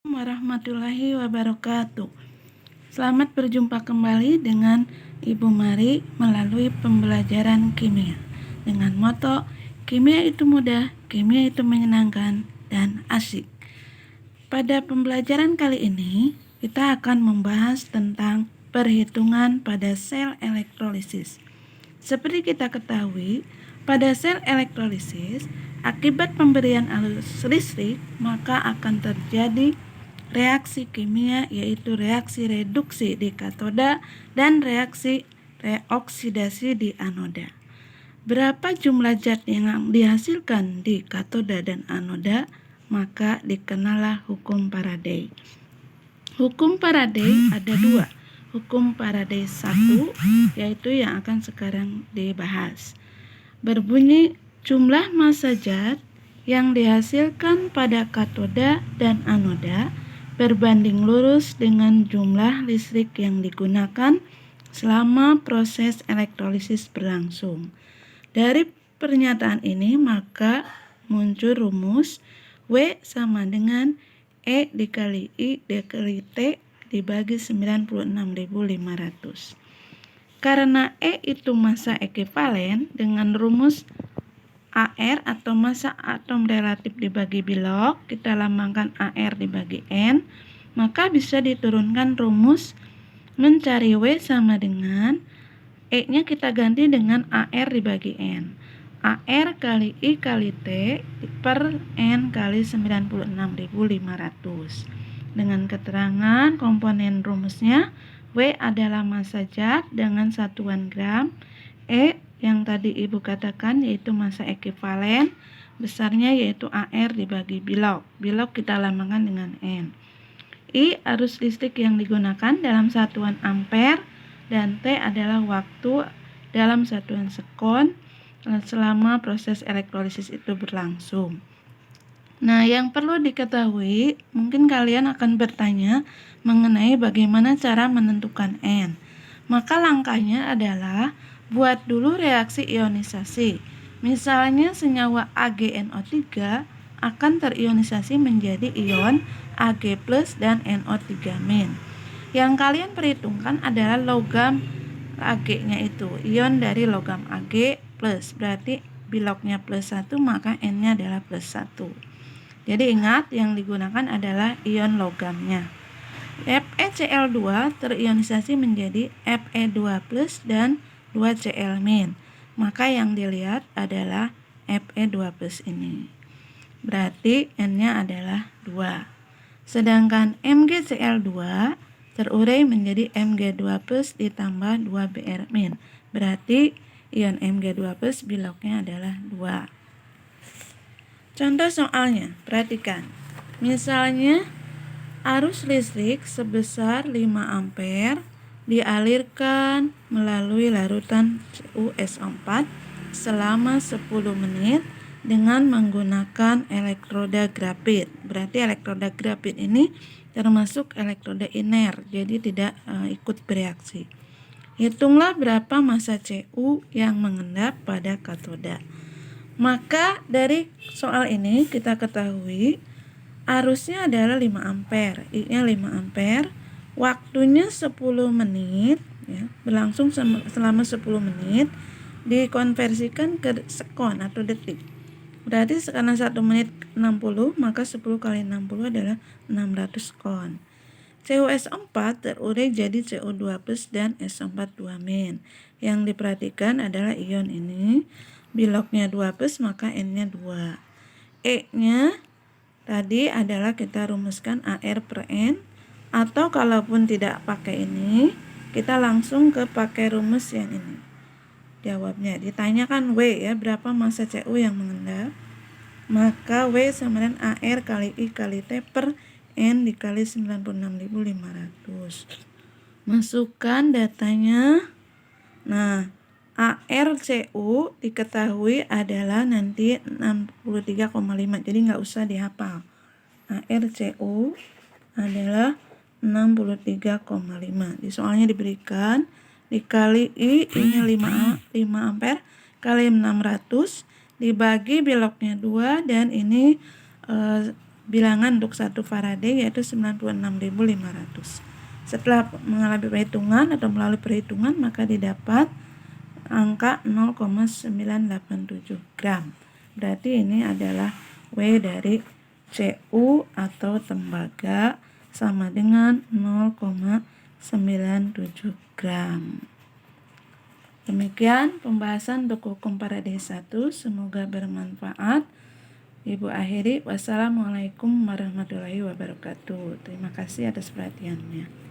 Warahmatullahi wabarakatuh. Selamat berjumpa kembali dengan Ibu Mari melalui pembelajaran kimia dengan moto kimia itu mudah, kimia itu menyenangkan dan asik. Pada pembelajaran kali ini kita akan membahas tentang perhitungan pada sel elektrolisis. Seperti kita ketahui, pada sel elektrolisis akibat pemberian arus listrik maka akan terjadi reaksi kimia, yaitu reaksi reduksi di katoda dan reaksi reoksidasi di anoda. Berapa jumlah zat yang dihasilkan di katoda dan anoda, maka dikenallah hukum Faraday. Hukum Faraday ada dua. Hukum Faraday 1, yaitu yang akan sekarang dibahas. Berbunyi jumlah massa zat yang dihasilkan pada katoda dan anoda berbanding lurus dengan jumlah listrik yang digunakan selama proses elektrolisis berlangsung. Dari pernyataan ini maka muncul rumus W sama dengan E dikali I dikali T dibagi 96.500. Karena E itu massa ekivalen dengan rumus AR atau massa atom relatif dibagi bilok, kita lambangkan AR dibagi N, maka bisa diturunkan rumus mencari W sama dengan E-nya kita ganti dengan AR dibagi N. AR kali I kali T per N kali 96.500. Dengan keterangan komponen rumusnya, W adalah massa zat dengan satuan gram, E yang tadi Ibu katakan yaitu massa ekivalen, besarnya yaitu AR dibagi bilok. Bilok kita lambangkan dengan N. I arus listrik yang digunakan dalam satuan ampere dan T adalah waktu dalam satuan sekon selama proses elektrolisis itu berlangsung. Nah, yang perlu diketahui, mungkin kalian akan bertanya mengenai bagaimana cara menentukan N. Maka langkahnya adalah buat dulu reaksi ionisasi. Misalnya senyawa AgNO3 akan terionisasi menjadi ion Ag+ dan NO3-. Yang kalian perhitungkan adalah logam Ag-nya itu, ion dari logam Ag+, berarti biloknya +1 maka N-nya adalah +1. Jadi ingat yang digunakan adalah ion logamnya. FeCl2 terionisasi menjadi Fe2+ dan 2Cl-. Maka yang dilihat adalah Fe2+ ini. Berarti N-nya adalah 2. Sedangkan MgCl2 terurai menjadi Mg2+ ditambah 2Br-. Berarti ion Mg2+ biloknya adalah 2. Contoh soalnya, perhatikan. Misalnya arus listrik sebesar 5 ampere dialirkan melalui larutan CuSO4 selama 10 menit dengan menggunakan elektroda grafit. Berarti elektroda grafit ini termasuk elektroda iner, jadi tidak ikut bereaksi. Hitunglah berapa massa Cu yang mengendap pada katoda. Maka dari soal ini kita ketahui arusnya adalah 5 ampere, I-nya 5 ampere, waktunya 10 menit, ya, berlangsung selama 10 menit, dikonversikan ke sekon atau detik. Berarti karena 1 menit 60, maka 10 kali 60 adalah 600 sekon. CuSO4 terurai jadi Cu2+ dan SO4 2-. Yang diperhatikan adalah ion ini, biloknya 2+, maka N-nya 2. E-nya tadi adalah kita rumuskan AR per N, atau kalaupun tidak pakai ini, kita langsung ke pakai rumus yang ini. Jawabnya ditanyakan W, ya, berapa massa Cu yang mengendap, maka W sama dengan AR kali I kali T per N dikali 96.500. Masukkan datanya. Nah, ARCU diketahui adalah nanti 63,5, jadi nggak usah dihafal. ARCU adalah 63,5. Di soalnya diberikan dikali I-nya 5 ampere kali 600 dibagi biloknya 2 dan ini bilangan untuk 1 Faraday yaitu 96.500. Setelah mengalami perhitungan atau melalui perhitungan maka didapat angka 0,987 gram. Berarti ini adalah W dari Cu atau tembaga sama dengan 0,97 gram. Demikian pembahasan untuk hukum Faraday 1. Semoga bermanfaat. Ibu akhiri, wassalamualaikum warahmatullahi wabarakatuh. Terima kasih atas perhatiannya.